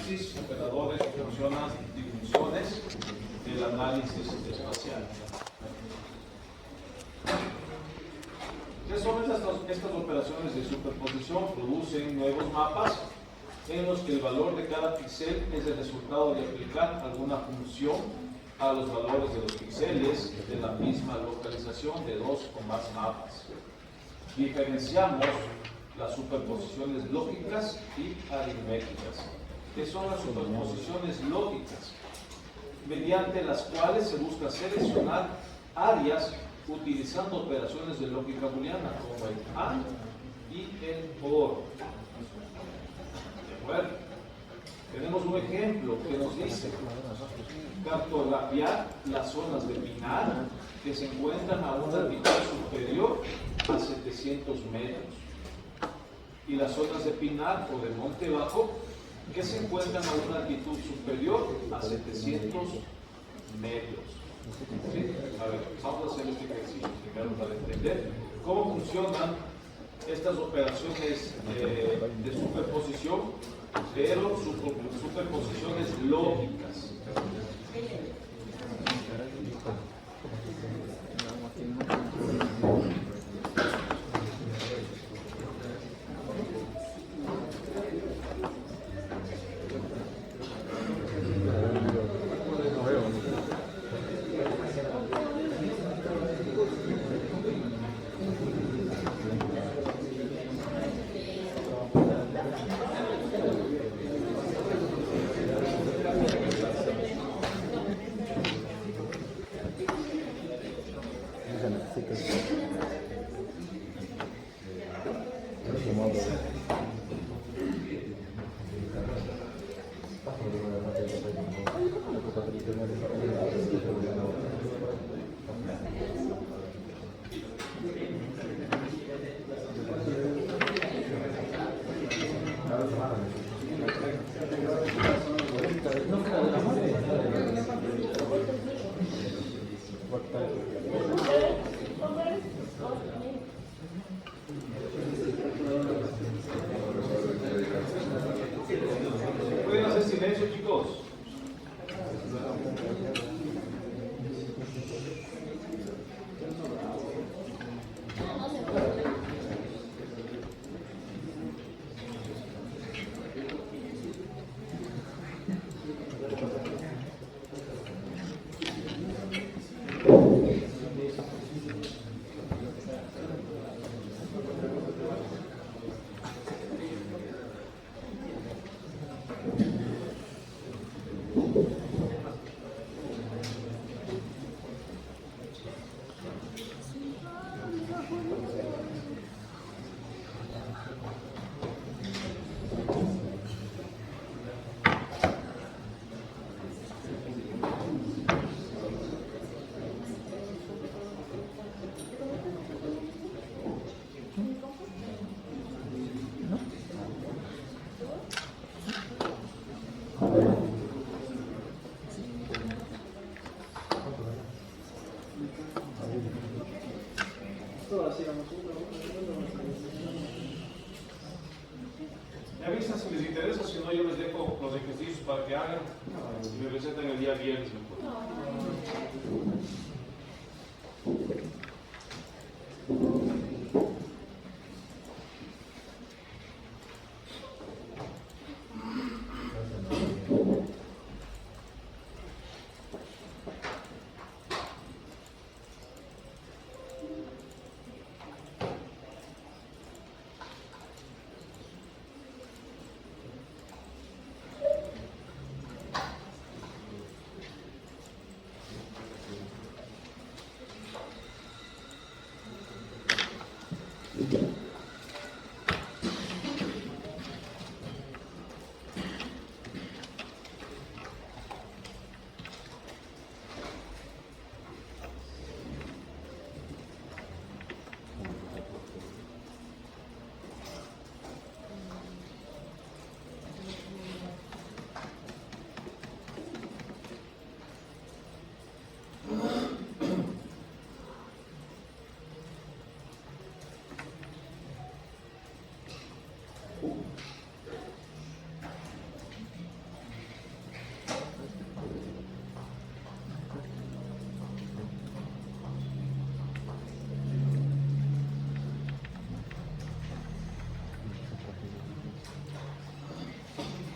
análisis, operadores, funciones y funciones del análisis espacial. ¿Qué son estas operaciones de superposición? Producen nuevos mapas en los que el valor de cada píxel es el resultado de aplicar alguna función a los valores de los píxeles de la misma localización de dos o más mapas. Diferenciamos las superposiciones lógicas y aritméticas. ¿Qué son las superposiciones lógicas? Mediante las cuales se busca seleccionar áreas utilizando operaciones de lógica booleana como el AND y el OR. ¿De acuerdo? Tenemos un ejemplo que nos dice cartografiar las zonas de pinar que se encuentran a una altitud superior a 700 metros y las zonas de pinar o de monte bajo que se encuentran a una altitud superior a 700 metros. ¿Sí? A ver, vamos a hacer este ejercicio para entender cómo funcionan estas operaciones de superposición, pero superposiciones lógicas. ¿Pueden hacer silencio, chicos? Me avisan si les interesa, si no yo les dejo los ejercicios para que hagan y me presentan el día viernes.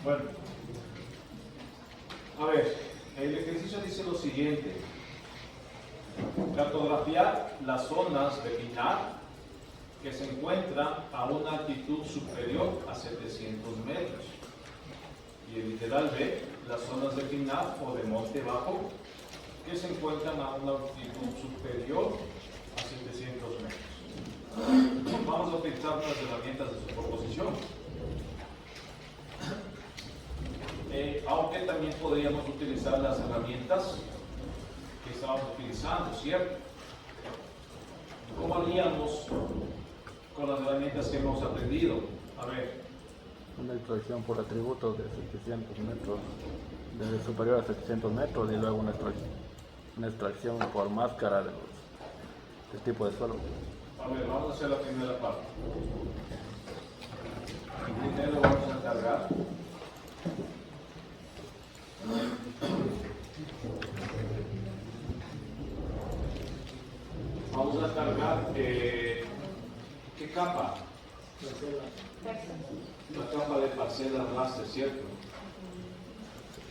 Bueno, a ver, el ejercicio dice lo siguiente: cartografiar las zonas de pinar que se encuentran a una altitud superior a 700 metros. Y el literal B, las zonas de pinar o de monte bajo que se encuentran a una altitud superior a 700 metros. Vamos a utilizar unas herramientas de superposición. Aunque también podríamos utilizar las herramientas que estábamos utilizando, ¿cierto? ¿Cómo haríamos con las herramientas que hemos aprendido? A ver. Una extracción por atributos de 700 metros, desde superior a 700 metros, y luego una extracción por máscara del tipo de suelo. A ver, vamos a hacer la primera parte. Primero vamos a cargar. Vamos a cargar, ¿qué capa? La capa de parcela raster, ¿cierto?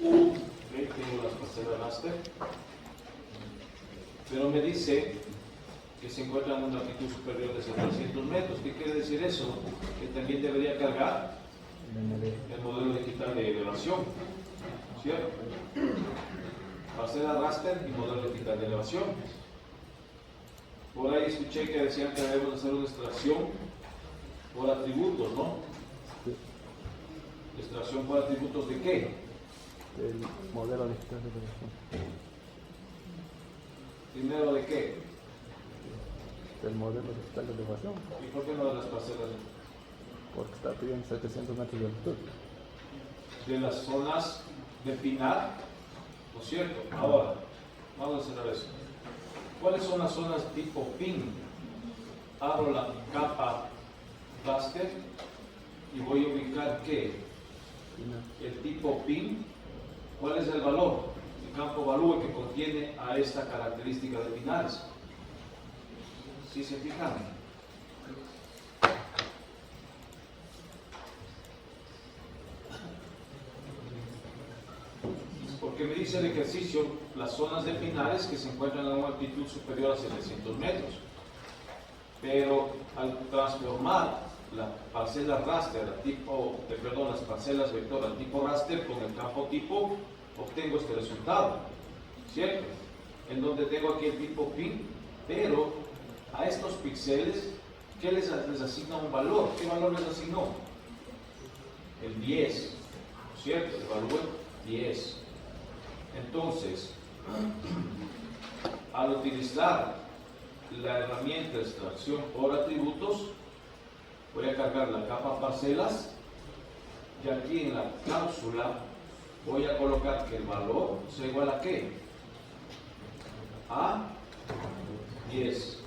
Tengo las parcelas raster. Pero me dice que se encuentra en una altitud superior de 700 metros. ¿Qué quiere decir eso? Que también debería cargar el modelo digital de elevación, ¿cierto? Parcela raster y modelo digital de elevación. Por ahí escuché que decían que debemos hacer una extracción por atributos, ¿no? Sí. ¿Extracción por atributos de qué? Del modelo digital de elevación. ¿Primero de qué? Del modelo digital de elevación. ¿Y por qué no de las parcelas? Porque está pidiendo 700 metros de altitud. De las zonas de pinar, ¿no es cierto? Ahora, vamos a hacer eso. ¿Cuáles son las zonas tipo pin? Abro la capa raster y voy a ubicar ¿qué? El tipo pin. ¿Cuál es el valor? El campo value que contiene a esta característica de pinares. ¿Sí se fijan? Porque me dice el ejercicio las zonas de pinares que se encuentran a una altitud superior a 700 metros. Pero al transformar la parcela raster al tipo, las parcelas vector al tipo raster con el campo tipo, obtengo este resultado, ¿cierto? En donde tengo aquí el tipo pin, pero a estos píxeles, ¿qué les asigna un valor? ¿Qué valor les asignó? El 10, ¿cierto? El valor 10. Entonces, al utilizar la herramienta de extracción por atributos, voy a cargar la capa parcelas y aquí en la cláusula voy a colocar que el valor sea igual a ¿qué? A 10.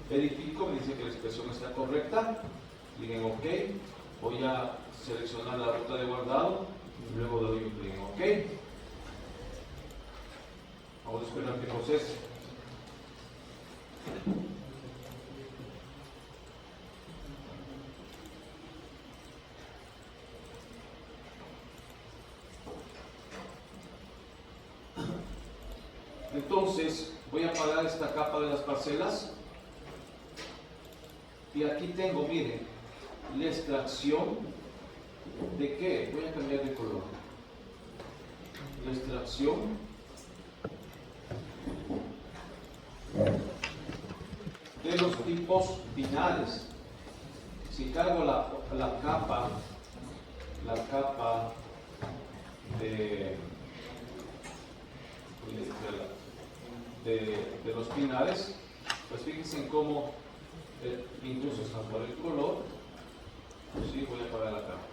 Verifico, me dice que la expresión está correcta, clic en OK, voy a seleccionar la ruta de guardado y luego doy un clic en OK. Vamos a esperar que procese. Entonces voy a apagar esta capa de las parcelas y aquí tengo, miren, la extracción de ¿qué? Voy a cambiar de color. La extracción de los tipos binares. Si cargo la capa de los binares, pues fíjense en cómo incluso está por el color. Sí, voy a apagar la capa.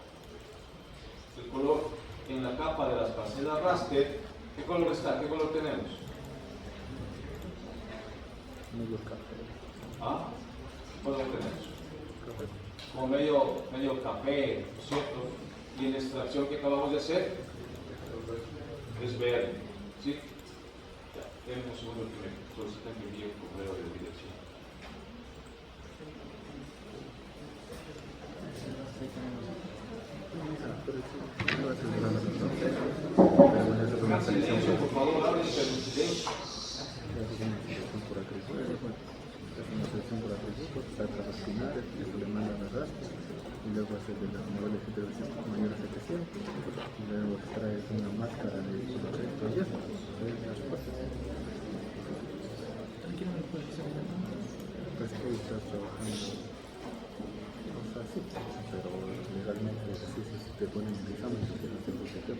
El color en la capa de las parcelas raster, ¿qué color está? ¿Qué color tenemos? Medio café. ¿Ah? ¿Qué color tenemos? Café. Como medio café, ¿cierto? Y en la extracción que acabamos de hacer es verde. ¿Sí? Ya, tenemos un segundo que me solicitan que envíe un correo de dirección. Hagan silencio, por favor, hablen pero en silencio. Una selección por atributos, saca los pinares, eso le manda al arrastre, y luego hace de los niveles de televisión mayor a 700, y luego extrae una máscara de correcto y eso, las cosas. Pues que estás trabajando cosas así, pero legalmente es así, si te ponen el examen, si te hacer lo que te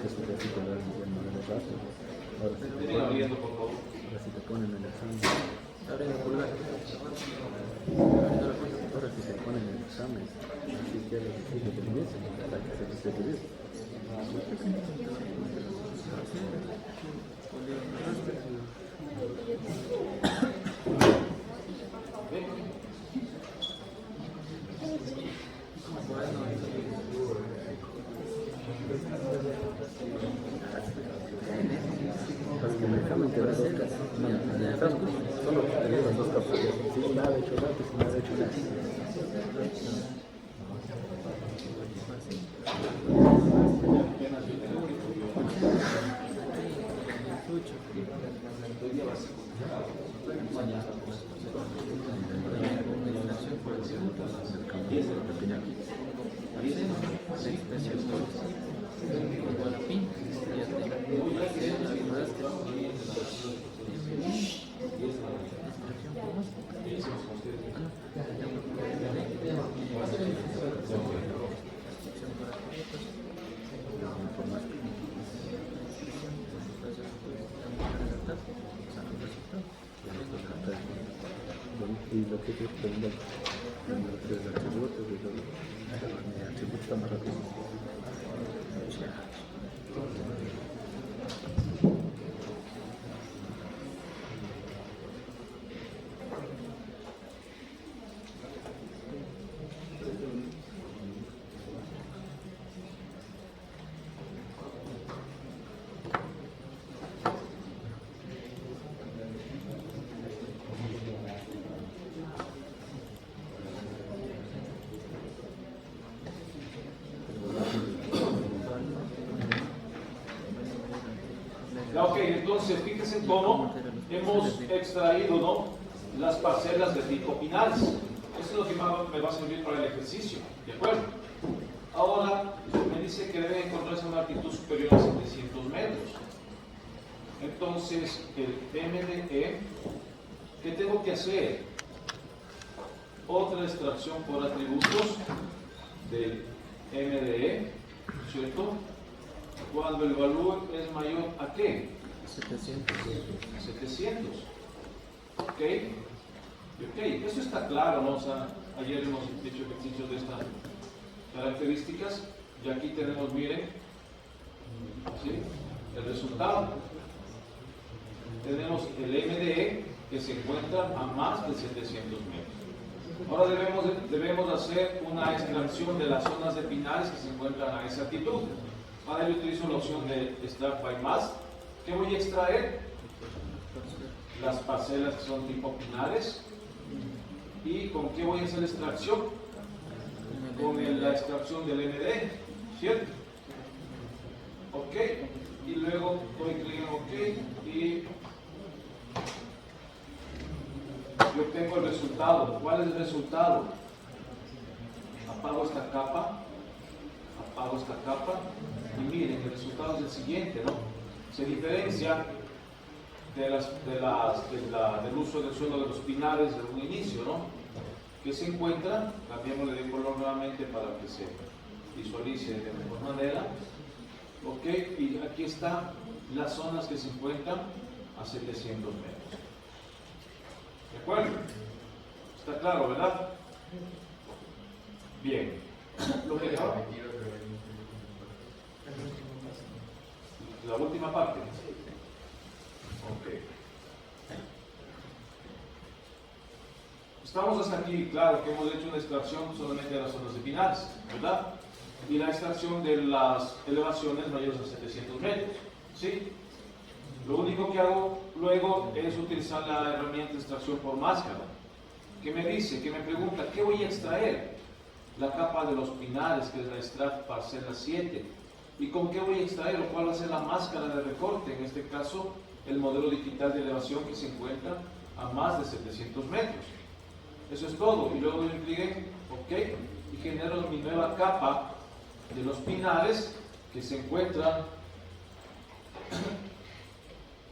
que se te hace con el modelo rápido. Ahora si te ponen el examen, ahora si te ponen el examen, así quieres decir que te dicen, para que se te dice. Porque el examen te da dos capas. No, en el examen solo te llevan dos capas. Si nada hecho antes, si nada hecho nada. Y lo que te preguntan, los atributos, mi atributo está más rápido. Ok, entonces fíjense cómo hemos extraído, ¿no?, las parcelas de tipo pinares. Eso es lo que me va a servir para el ejercicio, ¿de acuerdo? Ahora me dice que debe encontrarse una altitud superior a 700 metros. Entonces, el MDE, ¿qué tengo que hacer? Otra extracción por atributos del MDE, ¿cierto? Cuando el valor es mayor a ¿qué? 700. 700. Ok. Eso está claro, ¿no? O sea, ayer hemos hecho ejercicios de estas características y aquí tenemos, miren, ¿sí?, el resultado. Tenemos el MDE que se encuentra a más de 700 metros. Ahora debemos hacer una extracción de las zonas de pinares que se encuentran a esa altitud. Para ello utilizo la opción de Extract by Mass. ¿Qué voy a extraer? Las parcelas que son tipo pinares. ¿Y con qué voy a hacer la extracción? Con la extracción del MDE, ¿cierto? Ok. Y luego doy clic en OK y yo obtengo el resultado. ¿Cuál es el resultado? Apago esta capa. Apago esta capa y miren, el resultado es el siguiente, ¿no? Se diferencia del uso del suelo de los pinares de un inicio, ¿no? Que se encuentra, cambiémosle de color nuevamente para que se visualice de mejor manera. Ok, y aquí están las zonas que se encuentran a 700 metros. ¿De acuerdo? Está claro, ¿verdad? Bien. Lo que ahora, la última parte. Ok. Estamos hasta aquí, claro que hemos hecho una extracción solamente de las zonas de pinares, ¿verdad? Y la extracción de las elevaciones mayores a 700 metros, ¿sí? Lo único que hago luego es utilizar la herramienta de extracción por máscara. que me dice, que me pregunta, ¿qué voy a extraer? La capa de los pinares, que es la extract parcela 7. ¿Y con qué voy a extraer o cuál va a ser la máscara de recorte? En este caso, el modelo digital de elevación que se encuentra a más de 700 metros. Eso es todo. Y luego yo impliqué, ok, y genero mi nueva capa de los pinares que se encuentran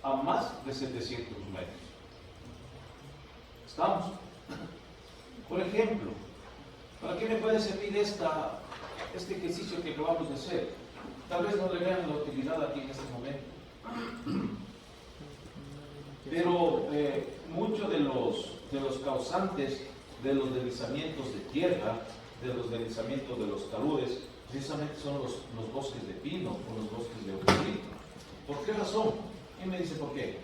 a más de 700 metros. ¿Estamos? Por ejemplo, ¿para qué me puede servir este ejercicio que acabamos de hacer? Tal vez no le vean la utilidad aquí en este momento. Pero muchos de los causantes de los deslizamientos de tierra, de los deslizamientos de los taludes, precisamente son los bosques de pino o los bosques de eucalipto. ¿Por qué razón? ¿Quién me dice por qué?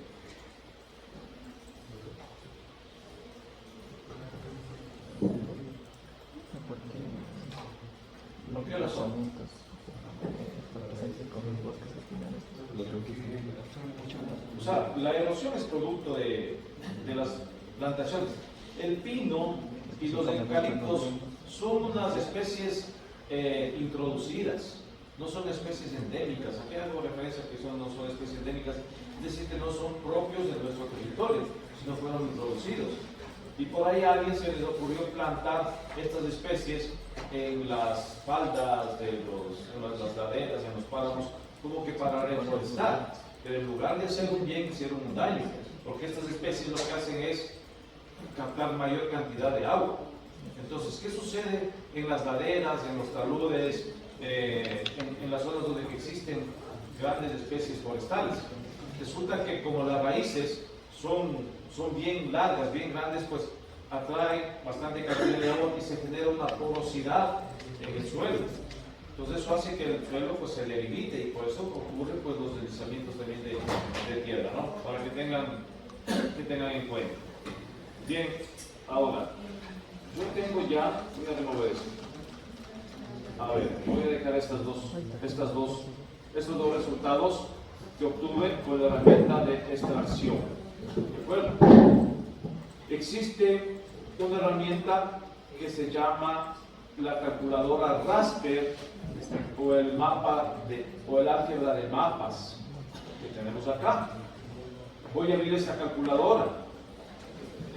¿Por qué razón? O sea, la erosión es producto de las plantaciones. El pino y los eucaliptos son unas especies introducidas, no son especies endémicas. Aquí hago referencia a que no son especies endémicas, es decir, que no son propios de nuestro territorio, sino fueron introducidos. Y por ahí a alguien se les ocurrió plantar estas especies en las faldas en las laderas, en los páramos, como que para reforestar, pero en lugar de hacer un bien, hicieron un daño, porque estas especies lo que hacen es captar mayor cantidad de agua. Entonces, ¿qué sucede en las laderas, en los taludes, en las zonas donde existen grandes especies forestales? Resulta que como las raíces son bien largas, bien grandes, pues atraen bastante cantidad de agua y se genera una porosidad en el suelo. Entonces eso hace que el suelo pues se debilite y por eso ocurren pues los deslizamientos también de tierra, ¿no? Para que tengan en cuenta. Bien, ahora, yo tengo ya, voy a remover esto. A ver, voy a dejar estos dos resultados que obtuve con la herramienta de extracción. ¿De acuerdo? Existe una herramienta que se llama la calculadora raster o el álgebra de mapas que tenemos acá. Voy a abrir esta calculadora.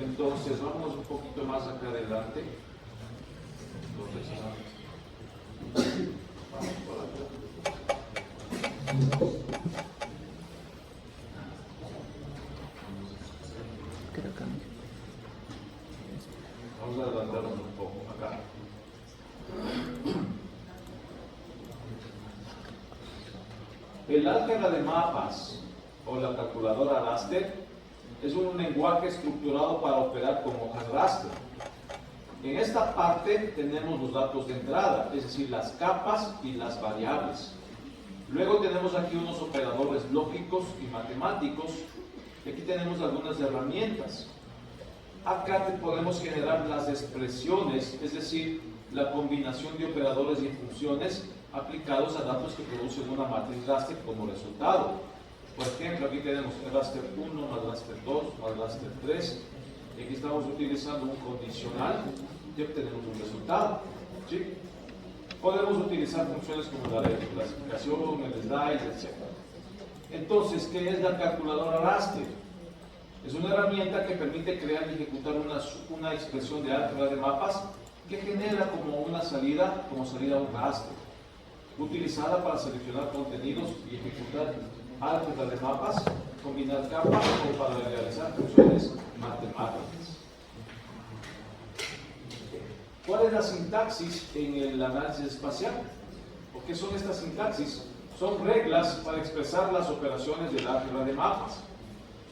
Entonces, vamos un poquito más acá adelante. Vamos por acá. Vamos a adelantarnos un poco acá. El álgebra de mapas o la calculadora raster es un lenguaje estructurado para operar con hojas raster. En esta parte tenemos los datos de entrada, es decir, las capas y las variables. Luego tenemos aquí unos operadores lógicos y matemáticos. Y aquí tenemos algunas herramientas. Acá podemos generar las expresiones, es decir, la combinación de operadores y funciones aplicados a datos que producen una matriz raster como resultado. Por ejemplo, aquí tenemos el raster 1 más raster 2 más raster 3. Y aquí estamos utilizando un condicional y obtenemos un resultado. ¿Sí? Podemos utilizar funciones como la de clasificación, el slice, etc. Entonces, ¿qué es la calculadora raster? Es una herramienta que permite crear y ejecutar una expresión de álgebra de mapas que genera como salida un raster, utilizada para seleccionar contenidos y ejecutar álgebra de mapas, combinar capas o para realizar funciones matemáticas. ¿Cuál es la sintaxis en el análisis espacial? ¿O qué son estas sintaxis? Son reglas para expresar las operaciones del álgebra de mapas.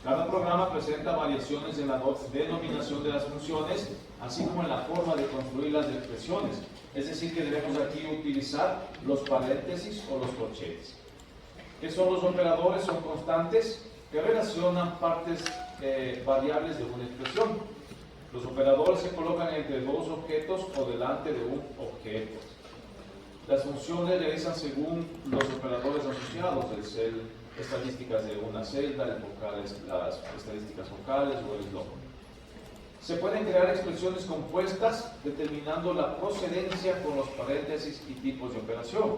Cada programa presenta variaciones en la denominación de las funciones, así como en la forma de construir las expresiones. Es decir, que debemos aquí utilizar los paréntesis o los corchetes. ¿Qué son los operadores? Son constantes que relacionan partes variables de una expresión. Los operadores se colocan entre dos objetos o delante de un objeto. Las funciones realizan según los operadores asociados, es el estadísticas de una celda, las estadísticas vocales o el log. Se pueden crear expresiones compuestas determinando la procedencia con los paréntesis y tipos de operación.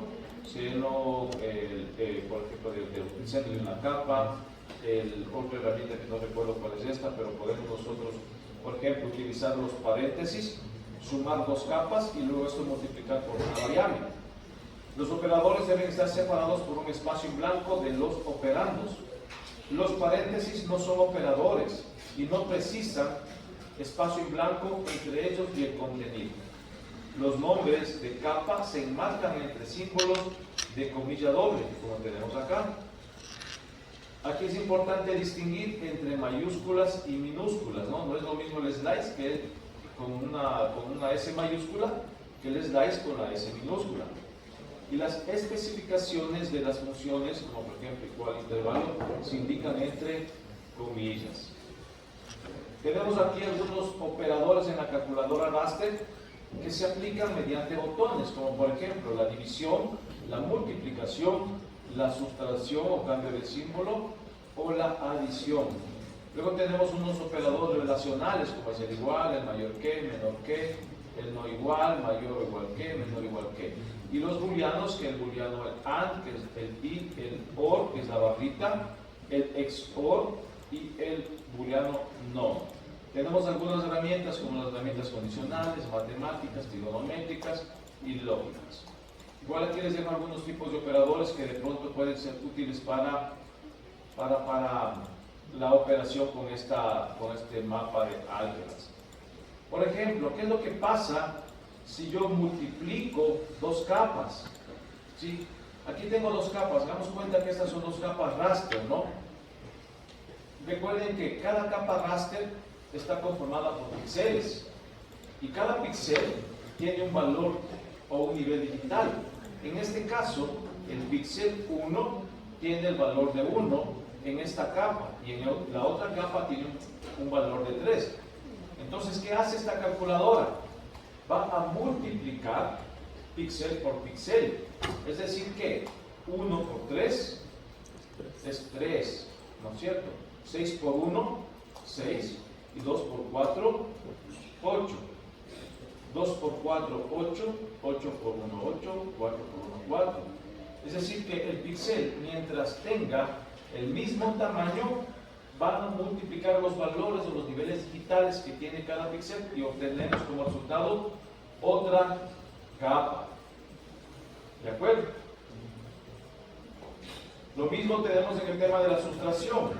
Seno, por ejemplo, del seno de una capa, otra herramienta que no recuerdo cuál es esta, pero podemos nosotros, por ejemplo, utilizar los paréntesis, sumar dos capas y luego esto multiplicar por una variable. Los operadores deben estar separados por un espacio en blanco de los operandos. Los paréntesis no son operadores y no precisan espacio en blanco entre ellos y el contenido. Los nombres de capa se enmarcan entre símbolos de comilla doble, como tenemos acá. Aquí es importante distinguir entre mayúsculas y minúsculas, ¿no? No es lo mismo el slice que con una S mayúscula que el slice con la S minúscula. Y las especificaciones de las funciones, como por ejemplo igual intervalo, se indican entre comillas. Tenemos aquí algunos operadores en la calculadora raster que se aplican mediante botones, como por ejemplo la división, la multiplicación, la sustracción o cambio de símbolo o la adición. Luego tenemos unos operadores relacionales como es el igual, el mayor que, menor que, el no igual, mayor o igual que, menor igual que. Y los booleanos, que el booleano el AND, que es el y, el OR, que es la barrita, el XOR y el booleano NOT. Tenemos algunas herramientas como las herramientas condicionales, matemáticas, trigonométricas y lógicas. Igual aquí les dejo algunos tipos de operadores que de pronto pueden ser útiles para la operación con este mapa de álgebras. Por ejemplo, ¿qué es lo que pasa si yo multiplico dos capas? ¿Sí? Aquí tengo dos capas, damos cuenta que estas son dos capas raster, ¿no? Recuerden que cada capa raster está conformada por píxeles y cada píxel tiene un valor o un nivel digital. En este caso, el píxel 1 tiene el valor de 1 en esta capa y en la otra capa tiene un valor de 3. Entonces, ¿qué hace esta calculadora? Va a multiplicar píxel por píxel. Es decir que 1 por 3 es 3, ¿no es cierto? 6 por 1, 6. Y 2 por 4, 8. 2 por 4, 8. 8 por 1, 8. 4 por 1, 4. Es decir que el píxel, mientras tenga el mismo tamaño, va a multiplicar los valores o los niveles digitales que tiene cada píxel y obtenemos como resultado otra capa. ¿De acuerdo? Lo mismo tenemos en el tema de la sustracción.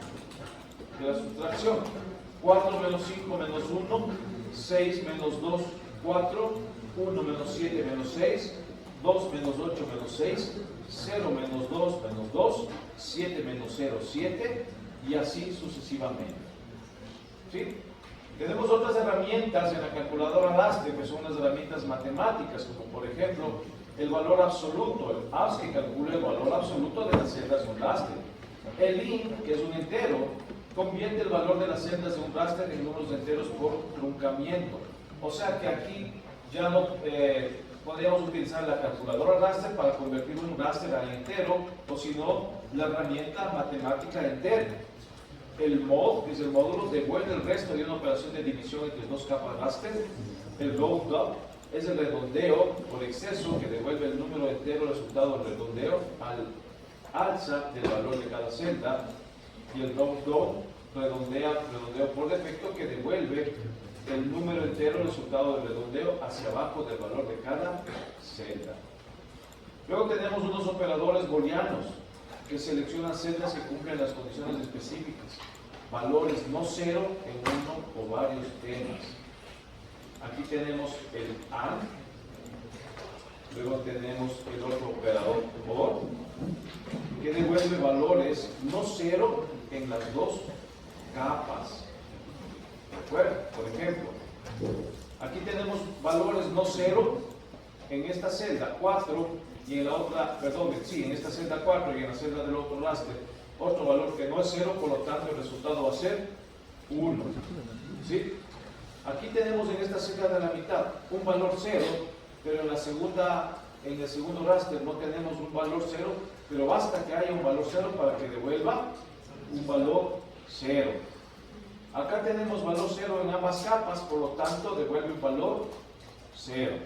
4 menos 5 menos 1, 6 menos 2, 4, 1 menos 7 menos 6, 2 menos 8 menos 6, 0 menos 2 menos 2, 7 menos 0, 7, y así sucesivamente. ¿Sí? Tenemos otras herramientas en la calculadora raster, que son las herramientas matemáticas, como por ejemplo el valor absoluto, el ABS, que calcula el valor absoluto de las celdas de un raster. El int, que es un entero, convierte el valor de las celdas de un raster en números enteros por truncamiento. O sea que aquí ya no podríamos utilizar la calculadora raster para convertir un raster a entero, o si no, la herramienta matemática entera. El mod, que es el módulo, devuelve el resto de una operación de división entre dos capas raster. El roundup es el redondeo por exceso, que devuelve el número entero resultado del redondeo al alza del valor de cada celda. Y el round-down redondeo por defecto, que devuelve el número entero resultado del redondeo hacia abajo del valor de cada celda. Luego tenemos unos operadores booleanos que seleccionan celdas que cumplen las condiciones específicas, valores no cero en uno o varios temas. Aquí tenemos el AND, luego tenemos el otro operador OR, que devuelve valores no cero en las dos capas. ¿De acuerdo? Por ejemplo, aquí tenemos valores no cero en esta celda 4 y en la otra, en esta celda 4 y en la celda del otro raster, otro valor que no es cero, por lo tanto el resultado va a ser 1. ¿Sí? Aquí tenemos en esta celda de la mitad un valor 0, pero en el segundo raster no tenemos un valor 0, pero basta que haya un valor 0 para que devuelva un valor 0. Acá tenemos valor 0 en ambas capas, por lo tanto devuelve un valor 0.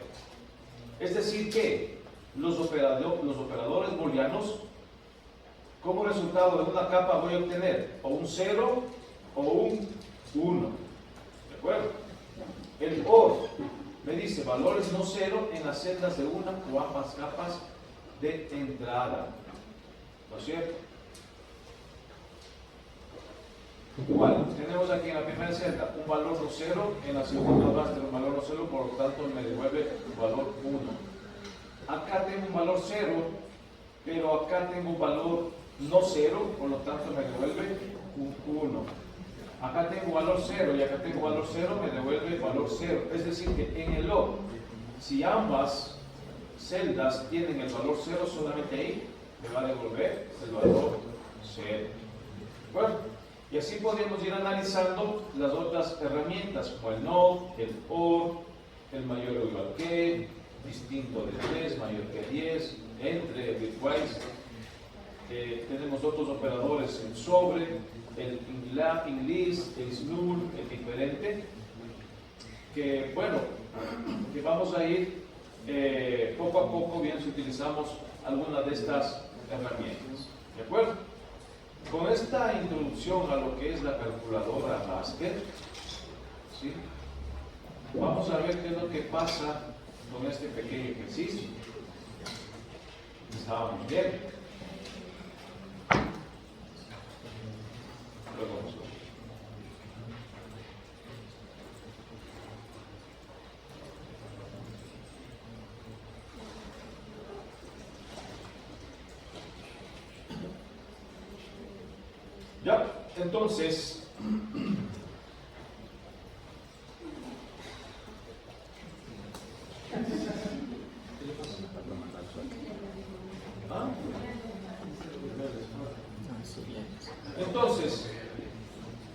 Es decir que los operadores booleanos, como resultado de una capa voy a obtener o un 0 o un 1. ¿De acuerdo? El OR me dice valores no 0 en las celdas de una o ambas capas de entrada. ¿No es cierto? Igual, tenemos aquí en la primera celda un valor no 0, en la segunda va a tener un valor no 0, por lo tanto me devuelve un valor 1. Acá tengo un valor 0, pero acá tengo un valor no 0, por lo tanto me devuelve un 1. Acá tengo valor 0 y acá tengo valor 0, me devuelve valor 0. Es decir que en el OR, si ambas celdas tienen el valor 0, solamente ahí me va a devolver el valor 0. Bueno, y así podemos ir analizando las otras herramientas, como el NOT, el OR, el mayor o igual que, distinto de 3, mayor que 10, entre, bitwise. Tenemos otros operadores, el sobre, el INLIST, el SNUL, el diferente, que bueno, que vamos a ir poco a poco bien si utilizamos alguna de estas herramientas. ¿De acuerdo? Con esta introducción a lo que es la calculadora Raster, ¿sí? Vamos a ver qué es lo que pasa con este pequeño ejercicio. Estábamos bien. Luego vamos a ver. Ya, entonces,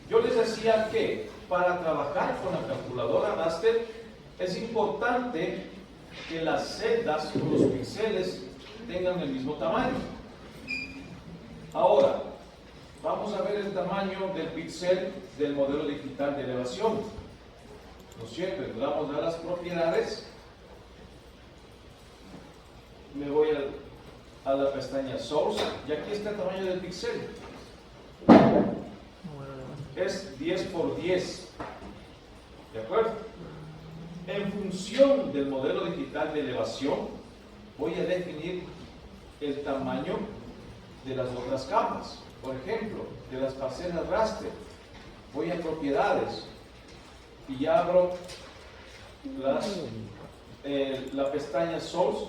yo les decía que para trabajar con la calculadora Raster es importante que las celdas o los píxeles tengan el mismo tamaño. Ahora, vamos a ver el tamaño del píxel del modelo digital de elevación. ¿No es cierto? Entramos a las propiedades. Me voy a la pestaña Source y aquí está el tamaño del píxel. Es 10 por 10. ¿De acuerdo? En función del modelo digital de elevación, voy a definir el tamaño de las otras capas. Por ejemplo, de las parcelas raster, voy a propiedades y abro la pestaña Source.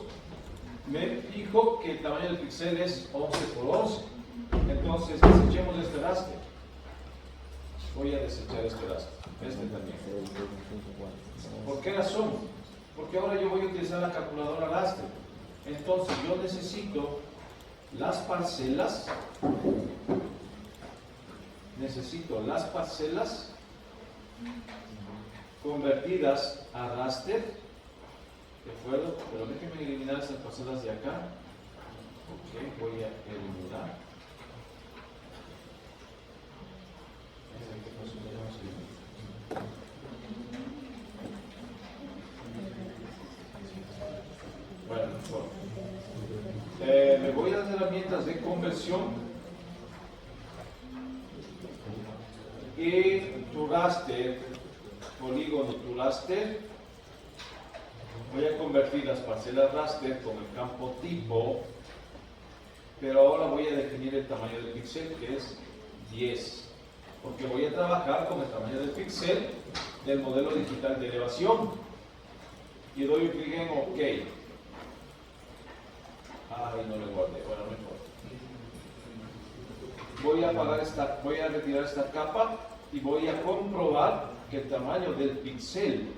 Me fijo que el tamaño del píxel es 11 por 11. Entonces, desechemos este raster. Voy a desechar este raster. Este también. ¿Por qué razón? Porque ahora yo voy a utilizar la calculadora raster. Entonces, yo necesito las parcelas. Convertidas a raster. ¿De acuerdo? Pero déjenme eliminar esas parcelas de acá. Ok, voy a eliminar. Bueno, me voy a las herramientas de conversión y tu raster, polígono tu raster. Voy a convertir las parcelas raster con el campo tipo, pero ahora voy a definir el tamaño del píxel, que es 10, porque voy a trabajar con el tamaño del píxel del modelo digital de elevación. Y doy un clic en OK. Ay, no lo guardé, bueno, no importa. Voy a retirar esta capa y voy a comprobar que el tamaño del píxel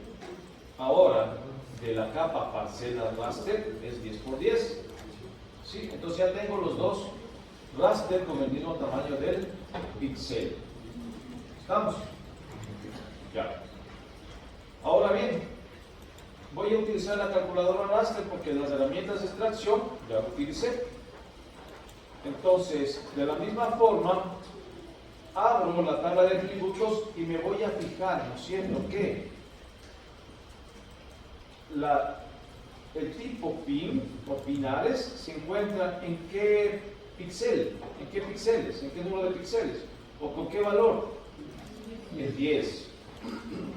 ahora de la capa parcela raster es 10 por 10. ¿Sí? Entonces ya tengo los dos raster con el mismo tamaño del píxel. ¿Estamos? Ya. Ahora bien, voy a utilizar la calculadora raster porque las herramientas de extracción ya lo utilicé. Entonces, de la misma forma, abro la tabla de tributos y me voy a fijar, ¿no es cierto?, que el tipo pin o pinares se encuentra en qué píxel, en qué píxeles, en qué número de píxeles, o con qué valor, en 10,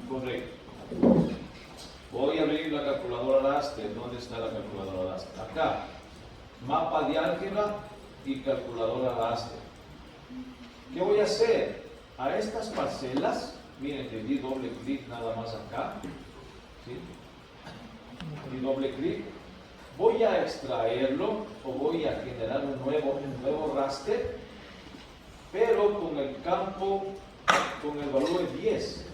correcto. Voy a abrir la calculadora raster. ¿Dónde está la calculadora raster? Acá, mapa de álgebra y calculadora raster. ¿Qué voy a hacer? A estas parcelas, miren, le di doble clic nada más acá, ¿sí? Y doble clic, voy a extraerlo o voy a generar un nuevo raster, pero con el campo, con el valor de 10.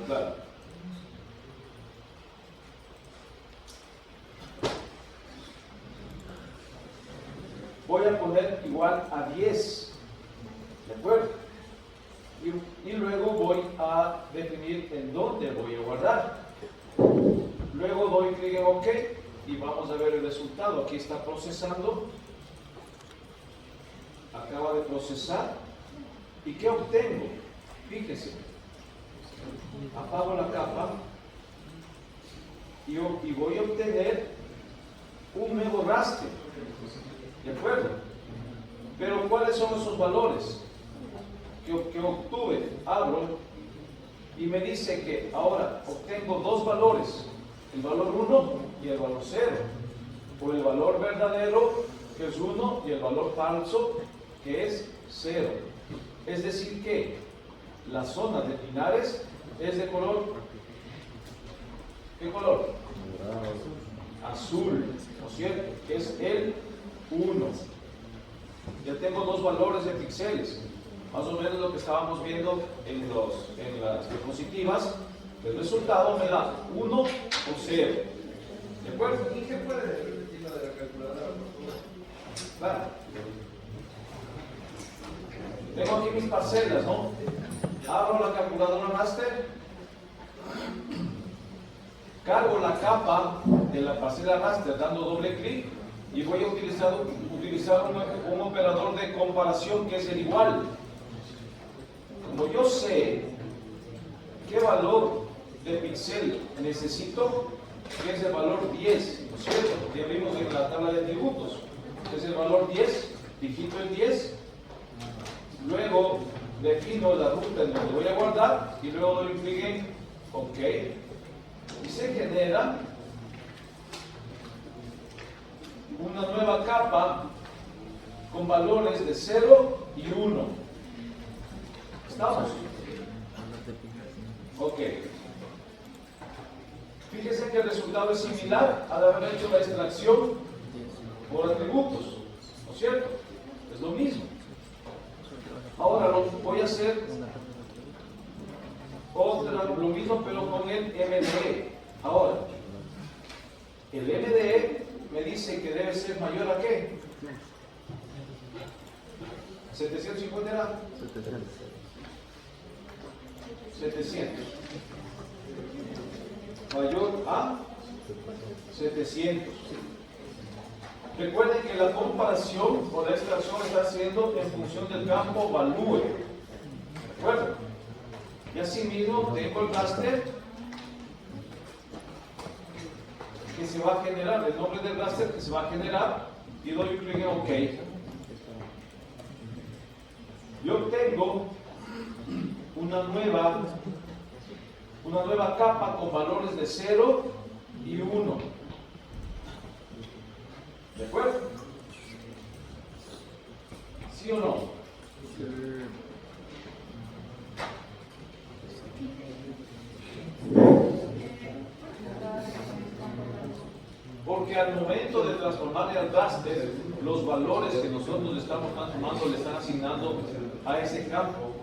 Claro. Voy a poner igual a 10, ¿de acuerdo? Y luego voy a definir en dónde voy a guardar. Luego doy clic en OK y vamos a ver el resultado. Aquí está procesando. Acaba de procesar. ¿Y qué obtengo? Fíjese. Apago la capa y voy a obtener un nuevo raster. ¿De acuerdo? Pero ¿cuáles son esos valores que obtuve? Abro y me dice que ahora obtengo dos valores, el valor 1 y el valor 0, o el valor verdadero, que es 1, y el valor falso, que es 0. Es decir que la zona de pinares es de color, ¿qué color? Azul, ¿no es cierto? Es el 1. Ya tengo dos valores de píxeles, más o menos lo que estábamos viendo en las diapositivas. El resultado me da 1 o 0. ¿De acuerdo? ¿Y qué puede repetir lo de la calculadora? Claro. Tengo aquí mis parcelas, ¿no? Abro la calculadora raster, cargo la capa de la parcela raster dando doble clic y voy a utilizar un operador de comparación que es el igual. Como yo sé qué valor de píxel necesito, que es el valor 10, ¿no es cierto? Que vimos en la tabla de tributos. Es el valor 10, digito el 10, luego defino la ruta en donde voy a guardar y luego doy clic en OK. Y se genera una nueva capa con valores de 0 y 1. ¿Estamos? Ok. Fíjense que el resultado es similar al haber hecho la extracción por atributos, ¿no es cierto? Es lo mismo. Ahora voy a hacer lo mismo pero con el MDE. Ahora, el MDE me dice que debe ser mayor a ¿qué? 750 era 700. Mayor a 700. Recuerden que la comparación o la extracción está haciendo en función del campo value. ¿De acuerdo? Y asimismo tengo el raster que se va a generar, el nombre del raster que se va a generar, y doy clic en OK. Yo obtengo una nueva capa con valores de 0 y 1. ¿De acuerdo? ¿Sí o no? Porque al momento de transformarle al raster, los valores que nosotros estamos transformando le están asignando a ese campo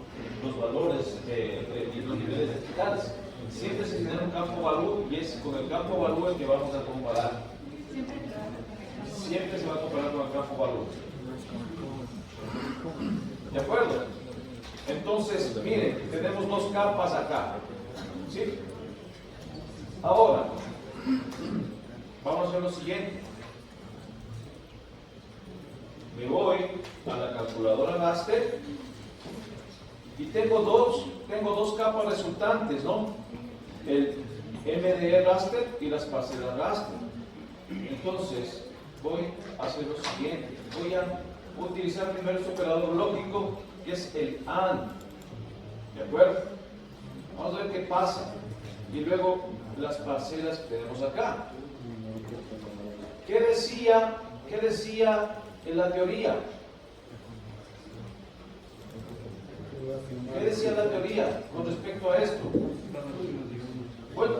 los valores de los niveles digitales. Siempre se genera un campo value y es con el campo value el que vamos a comparar. Siempre se va a comparar con el campo value. ¿De acuerdo? Entonces, miren, tenemos dos capas acá. ¿Sí? Ahora, vamos a hacer lo siguiente. me voy a la calculadora raster y tengo dos capas resultantes, ¿no? El MDE raster y las parcelas raster. Entonces, voy a hacer lo siguiente. Voy a utilizar primero este operador lógico, que es el AND. ¿De acuerdo? Vamos a ver qué pasa. Y luego las parcelas que tenemos acá. ¿Qué decía en la teoría? ¿Qué decía la teoría con respecto a esto?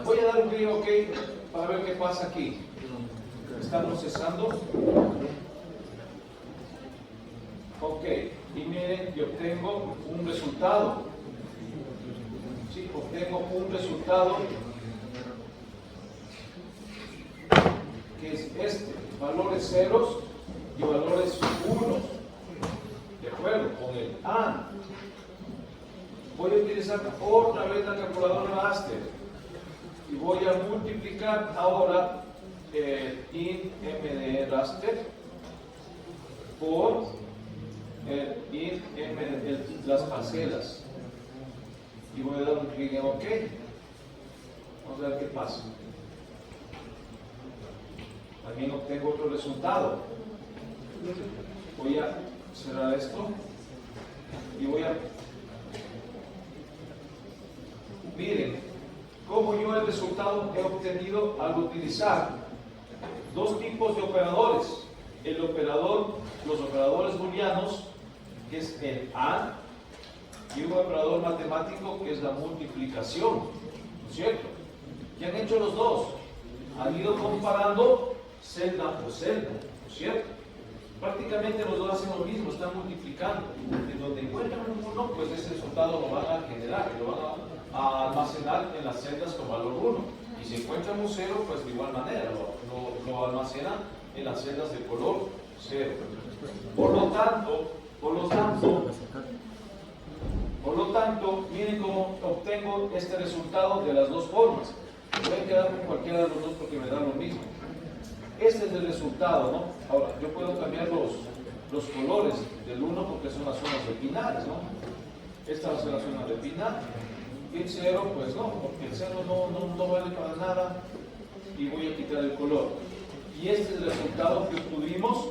Voy a dar un clic OK para ver qué pasa aquí. ¿Está procesando? OK. Y miren, yo obtengo un resultado. Sí, obtengo un resultado que es este, valores ceros y valores unos. ¿De acuerdo? Con el AND. Voy a utilizar otra vez la calculadora raster y voy a multiplicar ahora el int MDE raster por el int MDE, las parcelas, y voy a dar un clic en OK. Vamos a ver qué pasa. También obtengo otro resultado. Voy a cerrar esto y voy a... Miren cómo yo el resultado he obtenido al utilizar dos tipos de operadores. Los operadores booleanos, que es el AND, y un operador matemático que es la multiplicación, ¿no es cierto? ¿Qué han hecho los dos? Han ido comparando celda por celda, ¿no es cierto? Prácticamente los dos hacen lo mismo, están multiplicando. En donde encuentran un 1, pues ese resultado lo van a generar, lo van a almacenar en las celdas con valor 1. Y si encuentran un 0, pues de igual manera lo almacenan en las celdas de color 0. Por lo tanto, miren cómo obtengo este resultado de las dos formas. Voy a quedar con cualquiera de los dos porque me da lo mismo. Este es el resultado, ¿no? Ahora, yo puedo cambiar los colores del 1 porque son las zonas de pinares, ¿no? Esta va a ser la zona de pinar. Y el 0, pues no, porque el 0 no vale para nada y voy a quitar el color. Y este es el resultado que obtuvimos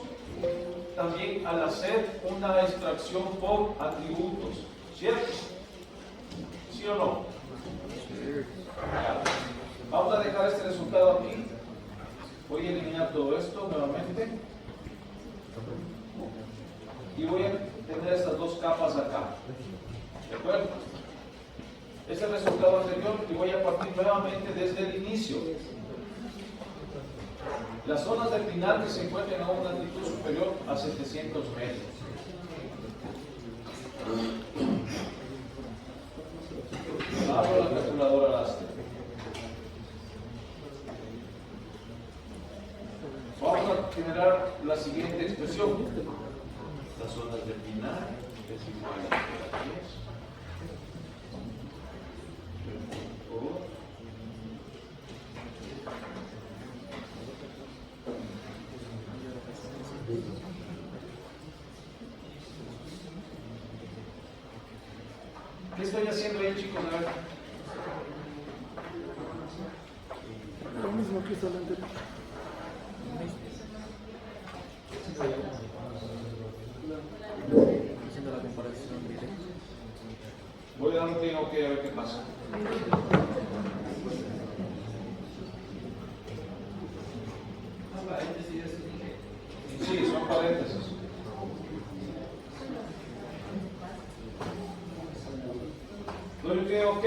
también al hacer una extracción por atributos, ¿cierto? ¿Sí o no? Vamos a dejar este resultado aquí. Voy a eliminar todo esto nuevamente y voy a tener estas dos capas acá. ¿De acuerdo? Este es el resultado anterior y voy a partir nuevamente desde el inicio. Las zonas de pinar que se encuentran a una altitud superior a 700 metros. Abro la calculadora raster. Vamos a generar la siguiente expresión. Las zonas de pinar es igual a 10. ¿Qué estoy haciendo ahí, chicos? A ver. Lo mismo que hizo el anterior. Haciendo la comparación directa. Voy a dar un clic OK a ver qué pasa. Sí, son paréntesis. Doy un clic OK.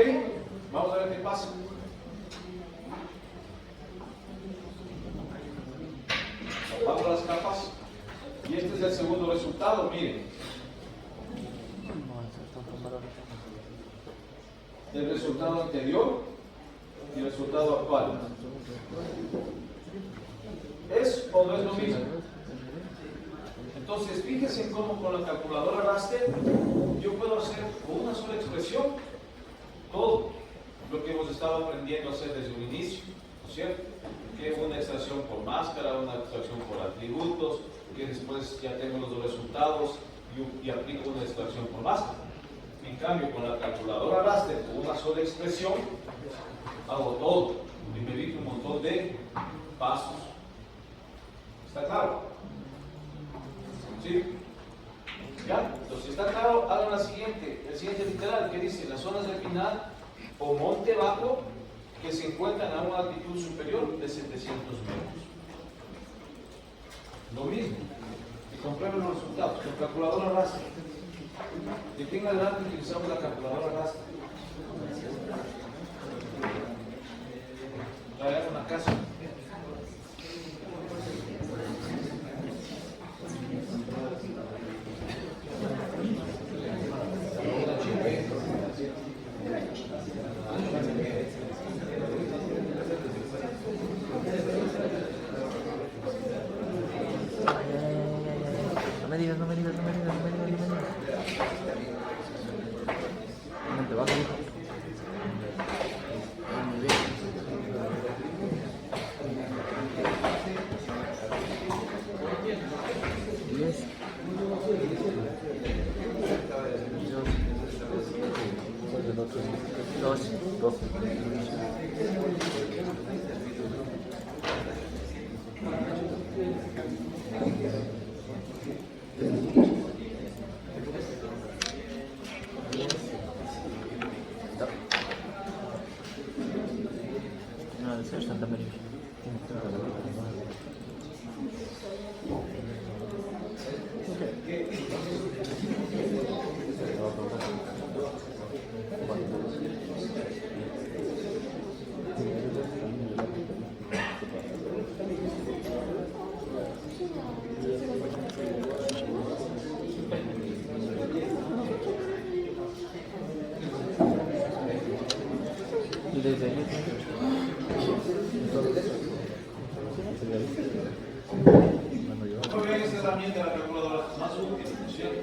Vamos a ver qué pasa. Apago las capas. Y este es el segundo resultado, miren. El resultado anterior y el resultado actual. ¿Es o no es lo mismo? Entonces, fíjense en cómo con la calculadora raster yo puedo hacer con una sola expresión todo lo que hemos estado aprendiendo a hacer desde un inicio, ¿no es cierto? Que es una extracción por máscara, una extracción por atributos, que después ya tengo los resultados y aplico una extracción por raster. En cambio, con la calculadora raster, con una sola expresión, hago todo y me evito un montón de pasos. ¿Está claro? ¿Sí? ¿Ya? Entonces, si está claro, hagan el siguiente literal que dice: las zonas de pinar o monte bajo que se encuentran a una altitud superior de 700 metros. Lo mismo. Y comprueben los resultados. Con calculadora raster. De aquí en adelante utilizamos la calculadora raster. Hagan una casa. No me digas. Vente, baja, hijo. Muy bien. Yes. Dos. No, de ser Santa María. Y desde ahí Muy bien, esta herramienta de la calculadora es más útil, ¿cierto?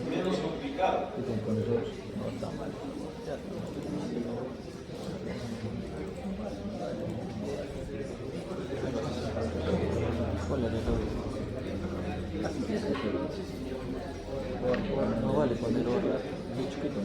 Menos complicada. no está mal. ¿Cuál es el error? No vale poner oro. Muy chiquito.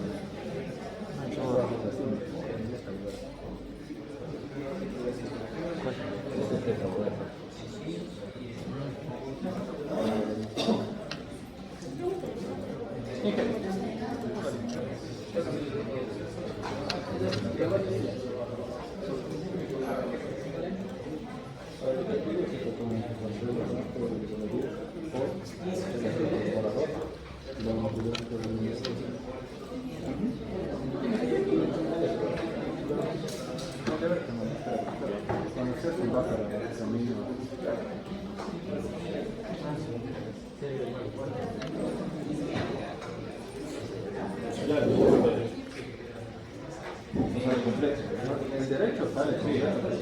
El derecho sale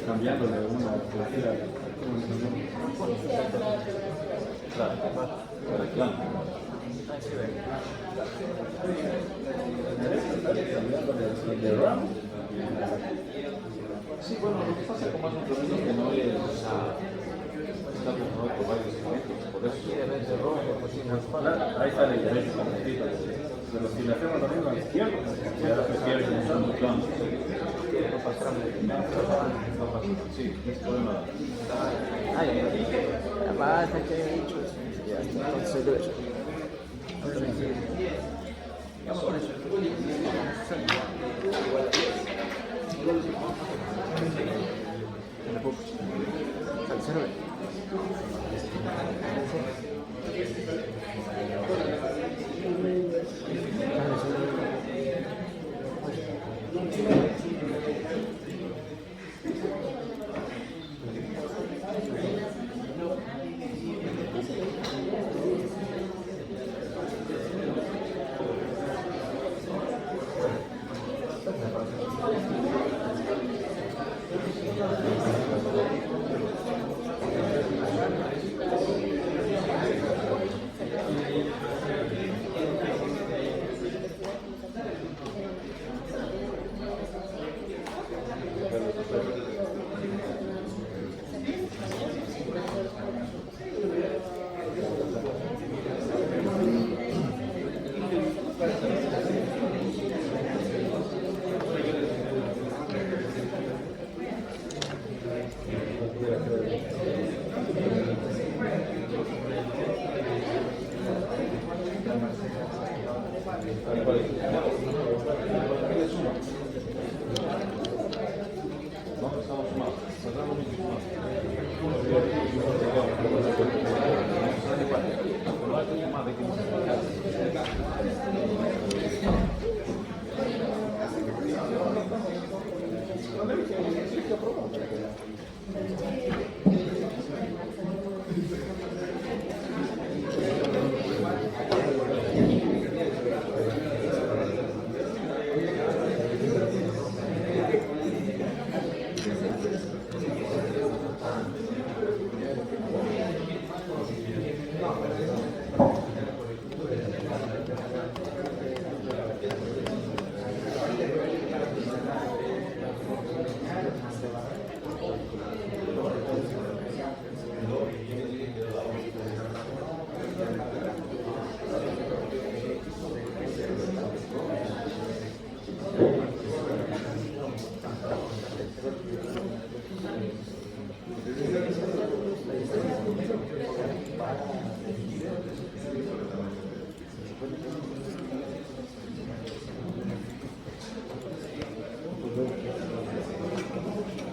cambiándole una cualquiera. Claro. De RAM. Sí, bueno, lo que pasa con más un camino que no es está formado por varios segmentos, por eso Ahí sale el derecho completito. Pero si le hacemos lo mismo a la izquierda, ya lo que quiere es un segundo plano. no pasa. Sí, no es problema. Basta que haya dicho eso. Ya está, entonces derecho.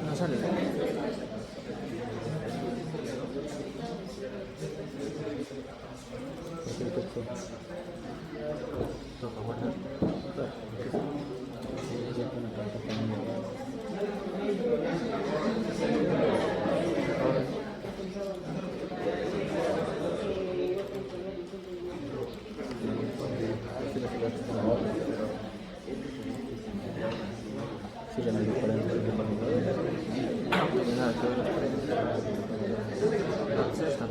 No sale. Sí, la diferencia de nada, sí, está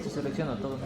se selecciona todo.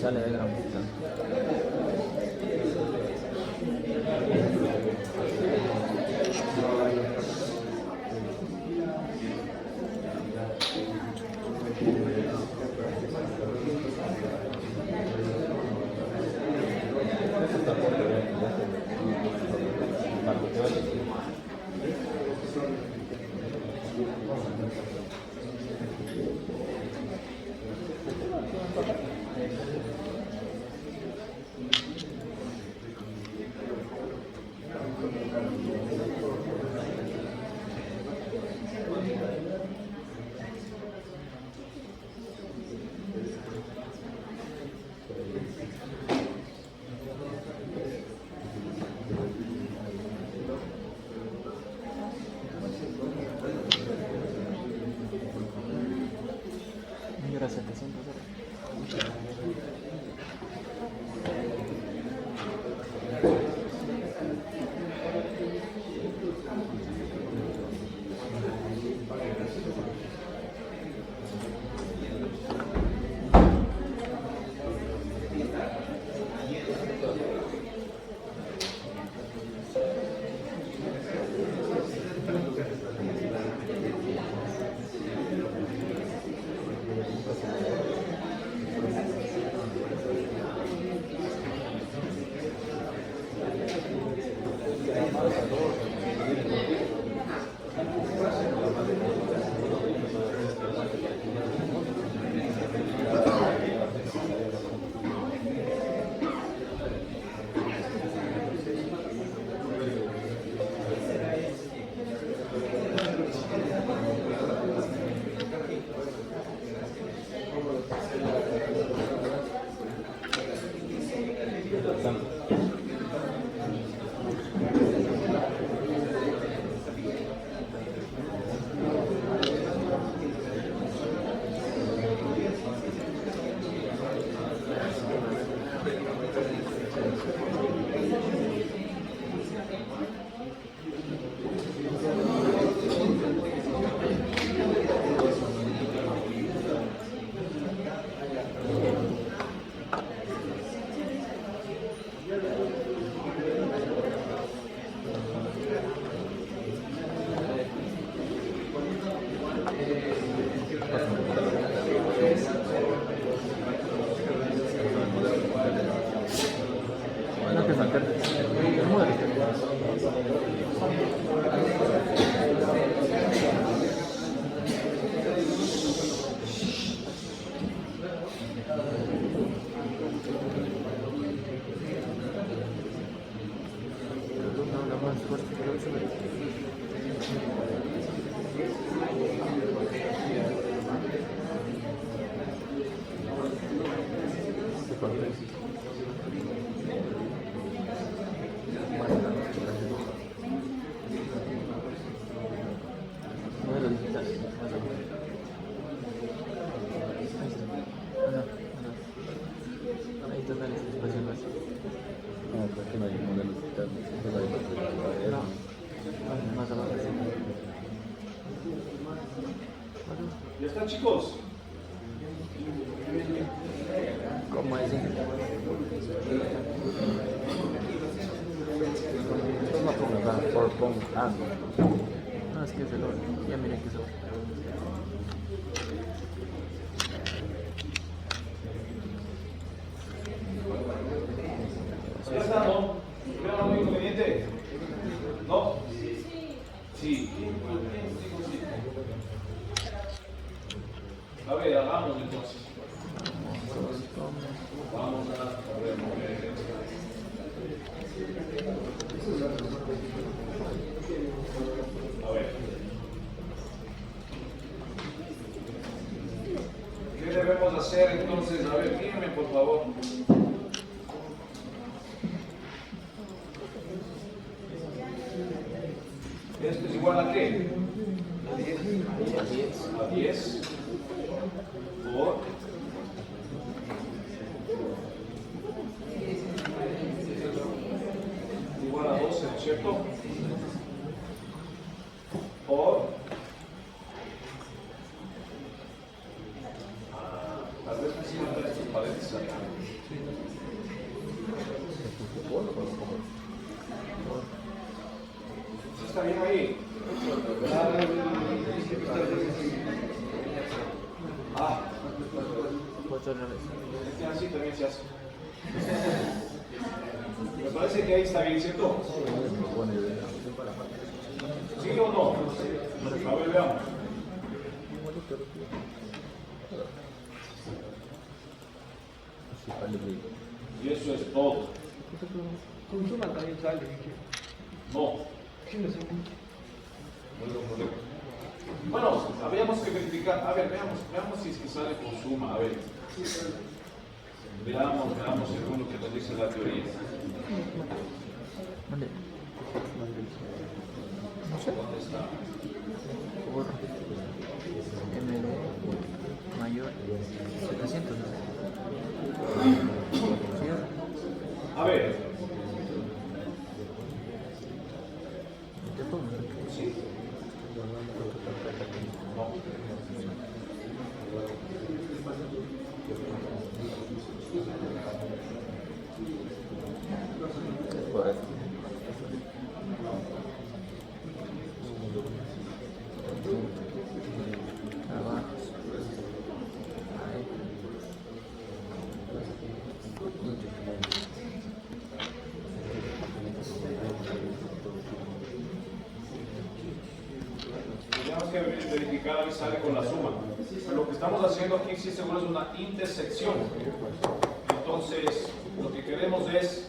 Sale de gran puta. Era 700 más abajo. ¿Ya están, chicos? ¿Cómo es? No pongas nada, por pongo. Ah, no, es que es el oro. Ya miren que es oro. ¿Ya está, no? ¿Creo algo inconveniente? ¿No? Sí. A ver, hagamos entonces. Vamos a ver. A ver. ¿Qué debemos hacer entonces? A ver, díganme por favor. ¿Esto es igual a qué? A 10. A 10. Por. Igual a 12, ¿no es cierto? Por. Tal vez me sirvan estos paréntesis acá. ¿Está bien ahí? Ah, así también se hace. Me parece que ahí está bien, ¿cierto? ¿Sí o no? A ver, veamos. Y eso es todo. Consuma también sale. No. Bueno, habríamos que verificar. A ver, veamos si es que sale con suma. A ver. Veamos según lo que nos dice la teoría. ¿Dónde? ¿Dónde está? Por MD mayor 700. A ver. ¿Te pongo? Sí. No. Por eso. Abajo. Ahí. Tenemos que verificar a ver si sale con la suma. Pero lo que estamos haciendo aquí sí seguro es una intersección. Entonces, lo que queremos es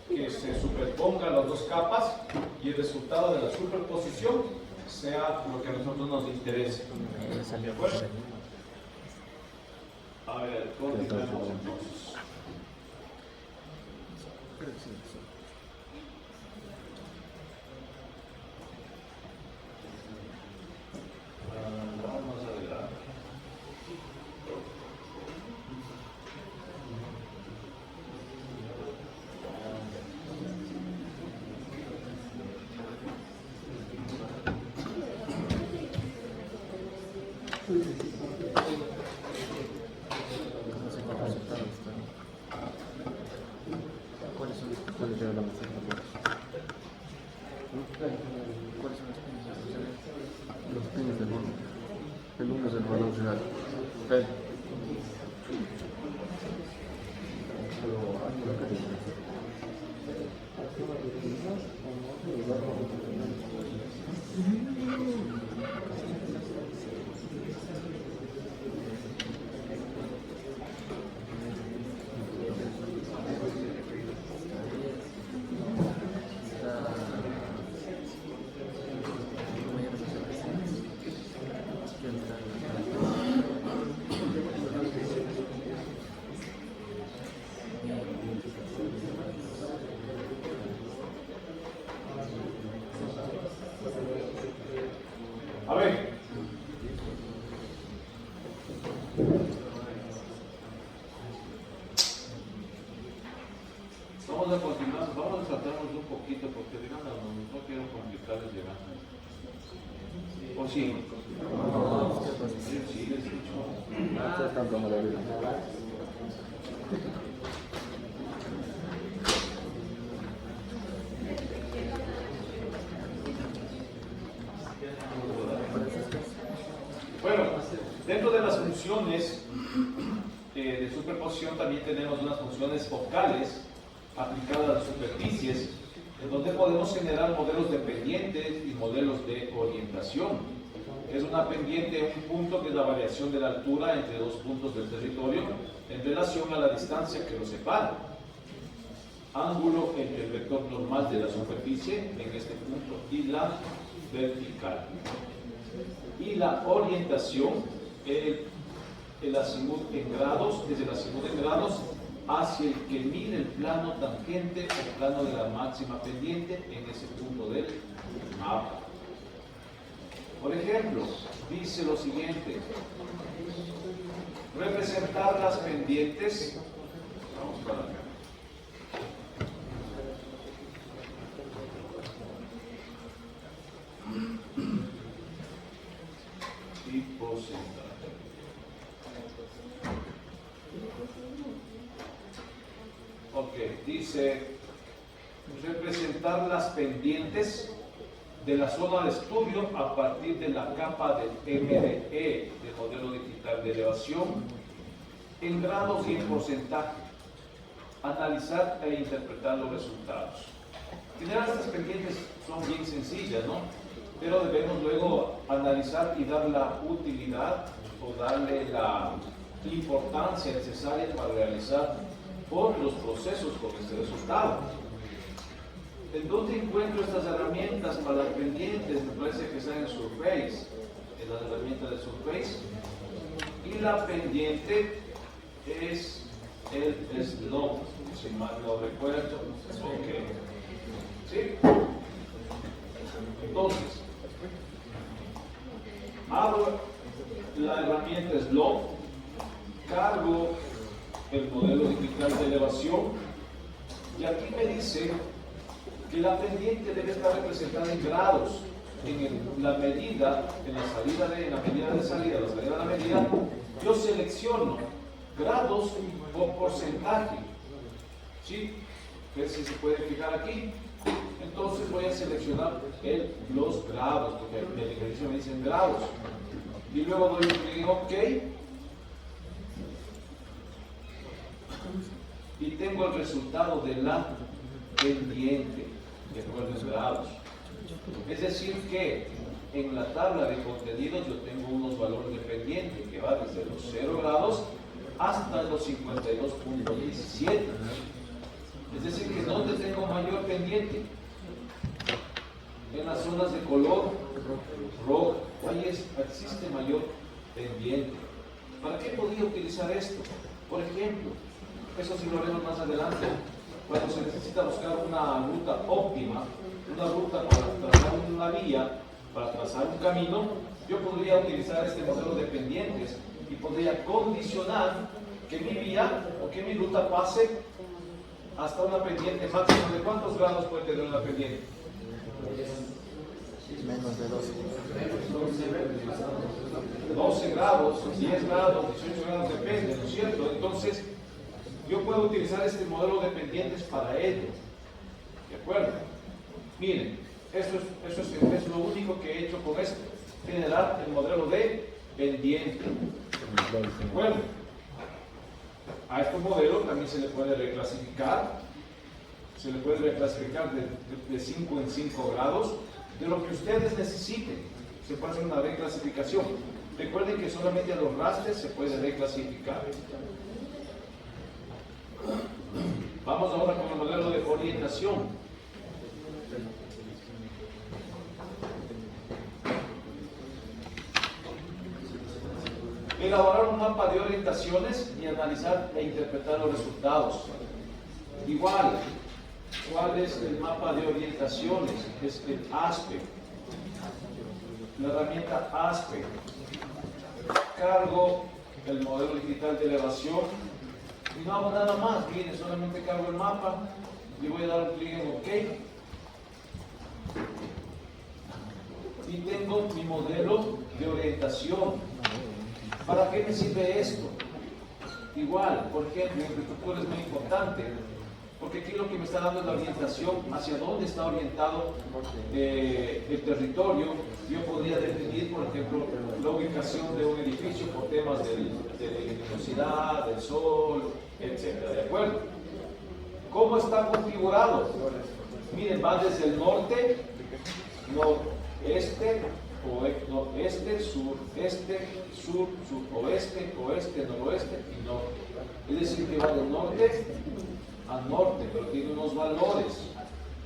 que se superpongan las dos capas y el resultado de la superposición sea lo que a nosotros nos interese. ¿De acuerdo? A ver, continuemos entonces. Vamos más adelante. ¿Cuáles son las los pines del bono? El 1 es el valor real. Okay. A ver. Vamos a continuar, vamos a saltarnos un poquito porque digamos, no quiero complicarles llegando. ¿O sí? Sí, les he dicho. Ustedes están como la vida. Bueno, dentro de las funciones de superposición también tenemos unas funciones focales aplicadas a las superficies, en donde podemos generar modelos de pendientes y modelos de orientación. Es una pendiente, un punto que es la variación de la altura entre dos puntos del territorio en relación a la distancia que los separa. Ángulo entre el vector normal de la superficie en este punto y la vertical. Y la orientación, el azimut en grados, desde el azimut en grados hacia el que mide el plano tangente o plano de la máxima pendiente en ese punto del mapa. Por ejemplo, dice lo siguiente: representar las pendientes. Vamos para acá. Y porcentaje. Ok, dice representar las pendientes de la zona de estudio a partir de la capa del MDE, de modelo digital de elevación, en grados y en porcentaje. Analizar e interpretar los resultados. En general, estas pendientes son bien sencillas, ¿no? Pero debemos luego analizar y dar la utilidad o darle la importancia necesaria para realizar otros procesos con este resultado. ¿En dónde encuentro estas herramientas para las pendientes? Me parece que están en Surface, en las herramientas de Surface. Y la pendiente es el slope, si mal no recuerdo. Ok. ¿Sí? Entonces, abro la herramienta Slope, cargo el modelo digital de elevación y aquí me dice que la pendiente debe estar representada en grados en la medida, en la medida de salida, la salida de la medida. Yo selecciono grados o porcentaje, ¿sí? A ver si se puede fijar aquí. Entonces voy a seleccionar los grados, porque en el ejercicio me dicen grados. Y luego doy un clic en OK. Y tengo el resultado de la pendiente, de acuerdo en grados. Es decir que en la tabla de contenidos yo tengo unos valores de pendiente que va desde los 0 grados hasta los 52.17. Es decir que ¿dónde tengo mayor pendiente? En las zonas de color rojo. Ahí existe mayor pendiente. ¿Para qué podría utilizar esto? Por ejemplo, eso sí lo veremos más adelante, cuando se necesita buscar una ruta óptima, una ruta para trazar una vía, para trazar un camino, yo podría utilizar este modelo de pendientes y podría condicionar que mi vía o que mi ruta pase hasta una pendiente máxima. ¿De cuántos grados puede tener una pendiente? Menos de 12. 12 grados, 10 grados, 18 grados, depende, ¿no es cierto? Entonces, yo puedo utilizar este modelo de pendientes para ello. ¿De acuerdo? Miren, eso es lo único que he hecho con esto. Generar el modelo de pendiente. ¿De acuerdo? A este modelo también se le puede reclasificar. Se le puede reclasificar de 5 en 5 grados. De lo que ustedes necesiten, se puede hacer una reclasificación. Recuerden que solamente a los rasters se puede reclasificar. Vamos ahora con el modelo de orientación. Elaborar un mapa de orientaciones y analizar e interpretar los resultados. Igual, ¿cuál es el mapa de orientaciones? Es el ASPE. La herramienta ASPE. Cargo el modelo digital de elevación y no hago nada más. Miren, solamente cargo el mapa y voy a dar un clic en OK. Y tengo mi modelo de orientación. ¿Para qué me sirve esto? Igual, por ejemplo, la infraestructura es muy importante, porque aquí lo que me está dando es la orientación hacia dónde está orientado el territorio. Yo podría definir, por ejemplo, la ubicación de un edificio por temas de luminosidad, del sol, etc. ¿De acuerdo? ¿Cómo está configurado? Miren, va desde el norte, noreste, noreste, sureste, sur, suroeste, oeste, noroeste y norte. Es decir, que va del norte al norte, pero tiene unos valores.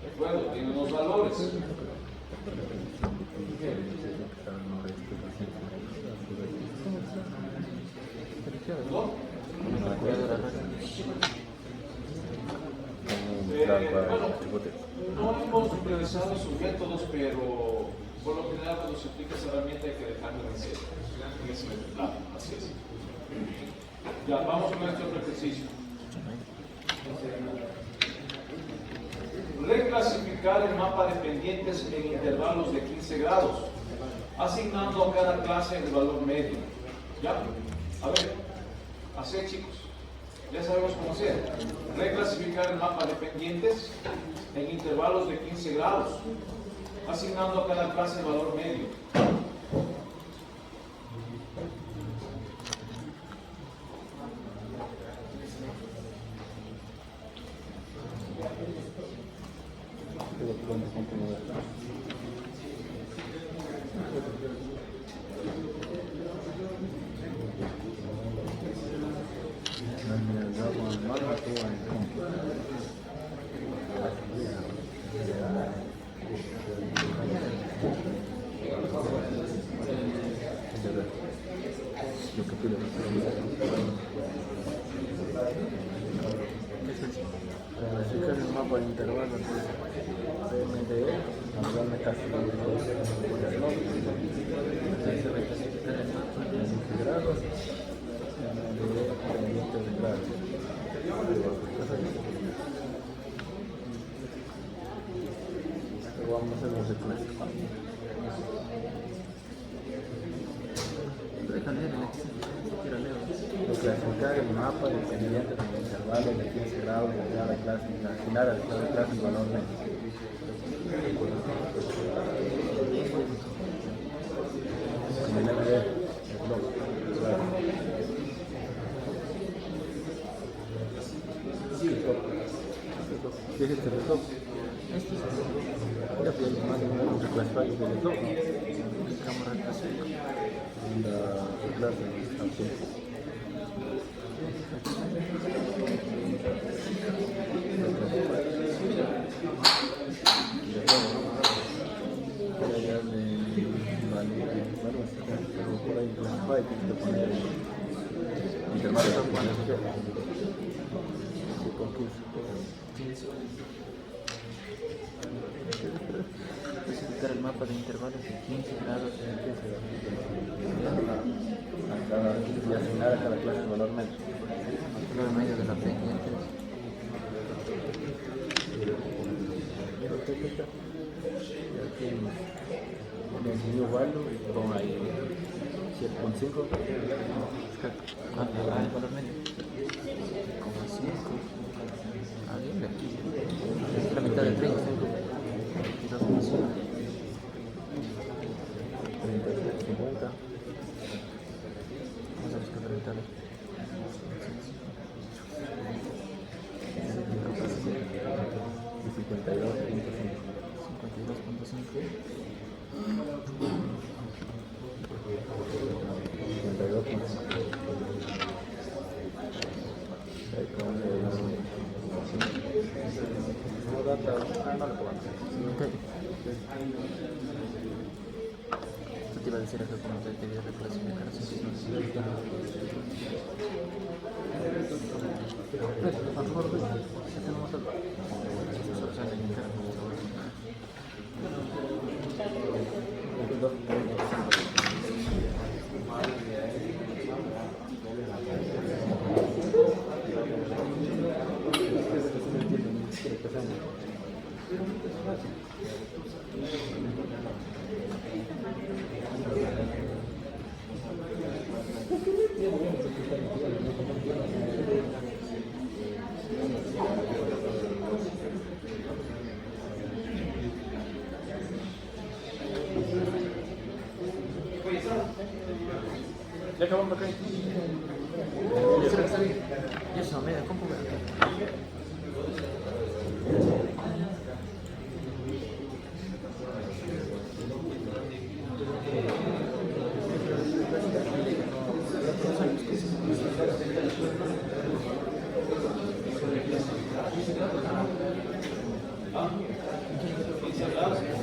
¿De acuerdo? Tiene unos valores. ¿No? Bueno, no hemos utilizado sus métodos, pero por lo general cuando se aplica esa herramienta hay que dejarlo en ese método. Así es. Ya, vamos con este otro ejercicio. Reclasificar el mapa de pendientes en intervalos de 15 grados, asignando a cada clase el valor medio. ¿Ya? A ver, así chicos. Ya sabemos cómo hacer. Reclasificar el mapa de pendientes en intervalos de 15 grados, asignando a cada clase el valor medio. Clasificar el mapa de intervalos CMD, hablarme casi de 15 grados, de 20 grados. Vamos a hacer los de clásico. Clasificar el mapa de pendientes en intervalos de 15 grados de cada clase y asignar a cada clase el valor medio. Con el MD, el bloque. ¿Qué es el telescopio? Este es el telescopio. Ya pues más o menos se clasifica el telescopio. Cámara clásica. En la clase aquí. Clasificar el mapa de intervalos de 15 grados y asignar a cada clase el valor medio. El medio de la pendiente. El new value con ahí 7.5. ¿Cuánto va el valor medio? 5. Ah, bien, es la mitad de 30. 22.5. 37.50. Vamos a buscar la mitad. 52.5. Te iba a decir acá como te quería reclasificar Ya acabamos acá. Eso, mira, ¿cómo?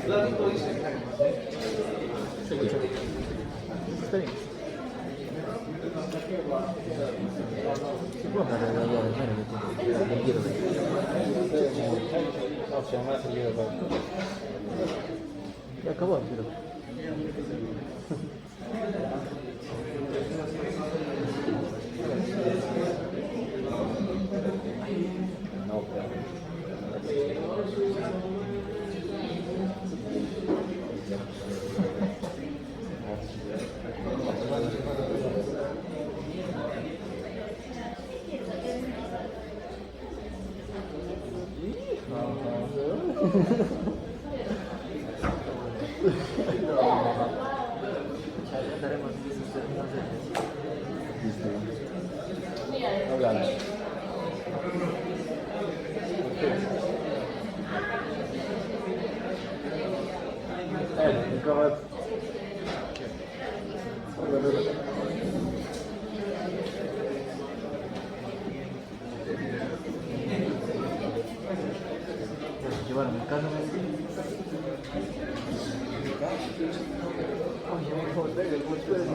Platito dice. Está bien. Sí, puedo hablar de la vida de Mero, que quiero ver. No, se llama seguido para. Ya acabó, pero. No, Daremos no ganas. llevaron mi casa. Oye, me dijo, ¿cómo puedes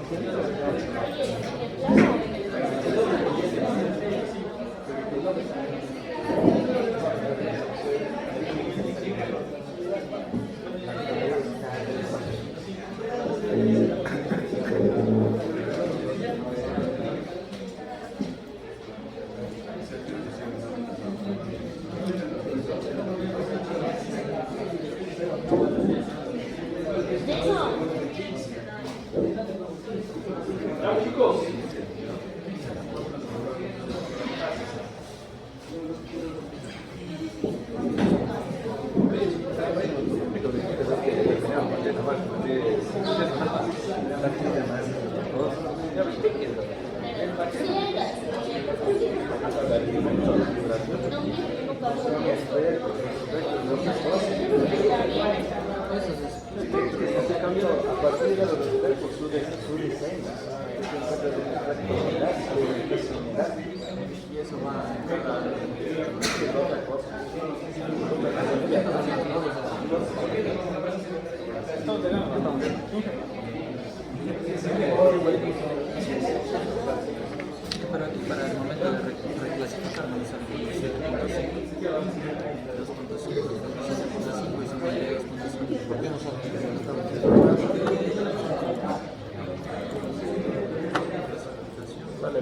Chao, chicos. Este cambio a partir de los resultados por su diseño. Y eso va a Otra cosa. Estamos de gama, estamos de pero aquí para el momento de reclasificar vamos a hacer 2.5, 2.5 y 2.5. ¿Por qué nosotros? Vale.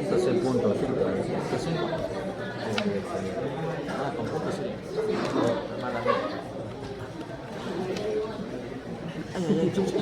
Este es el punto 5. Ah, con punto sí. Mala mía. Ay, ay, ay, chucha.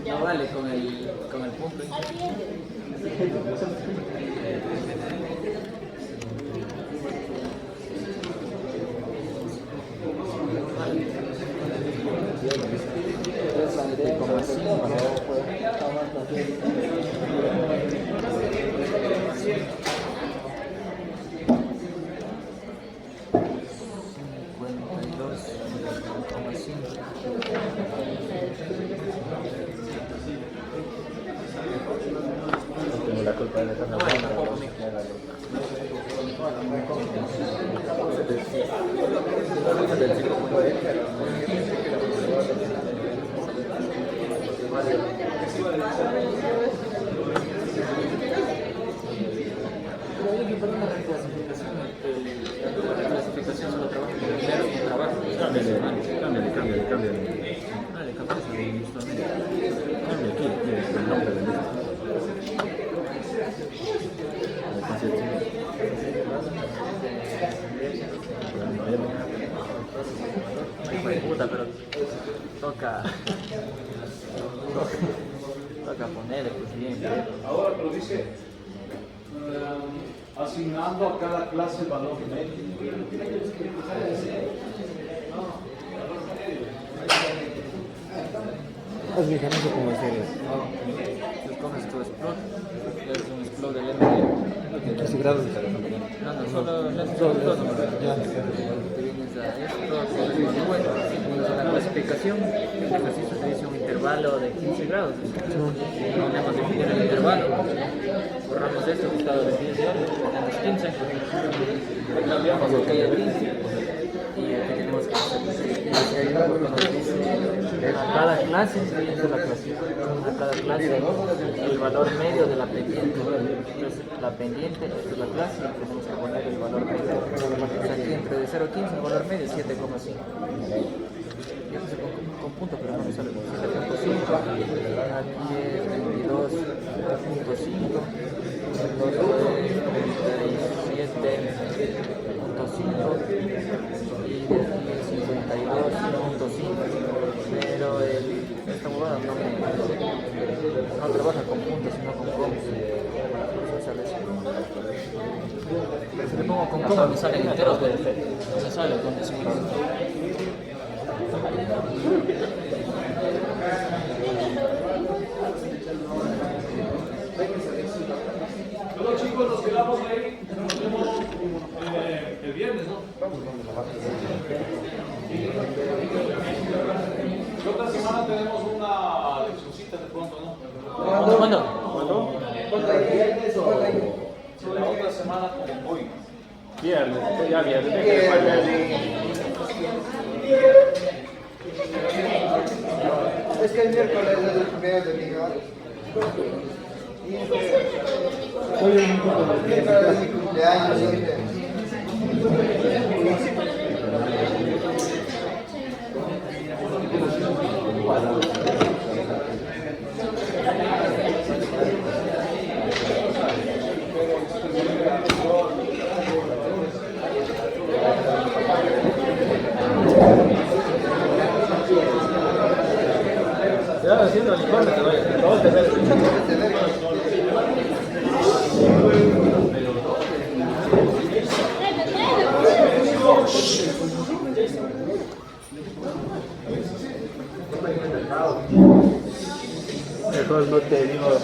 No vale con el punto. Tengo la culpa de esta novela. asignando a cada clase el valor medio. Explícanos cómo hacer eso. Tú coges tu explode, es un explode del MD. 15 grados. No, solo el explode. Ya. Te vienes a explode, bueno, a la clasificación, el ejercicio te dice un intervalo de 15 grados. Podemos definir el intervalo, borramos esto que está residencial, ponemos 15, cambiamos lo que hay aquí y aquí tenemos que hacer hay algo que nos dice a cada clase, a cada clase el valor medio de la pendiente. Entonces la pendiente es la clase y tenemos que poner el valor medio. Entonces aquí entre de 0 a 15 el valor medio es 7,5. Y aquí se con punto, pero no me sale 7,5. Aquí es 22,5. El otro es 37,5 y de aquí es 52,5. Pero esta bobada no trabaja con puntos sino con comas. Por eso sale eso. Si le pongo con comas me salen enteros de defecto. Me sale con eso. Bueno chicos, nos quedamos ahí. Nos vemos el viernes, ¿no? Y otra semana tenemos una leccioncita de pronto, ¿no? ¿Cuándo? La otra semana como hoy. Viernes, ya viernes. Es que el miércoles es el cumpleaños de mi hija. El miércoles es mi cumpleaños. Se van haciendo el informe, te doy. Todo te ves. Mejor no te digo.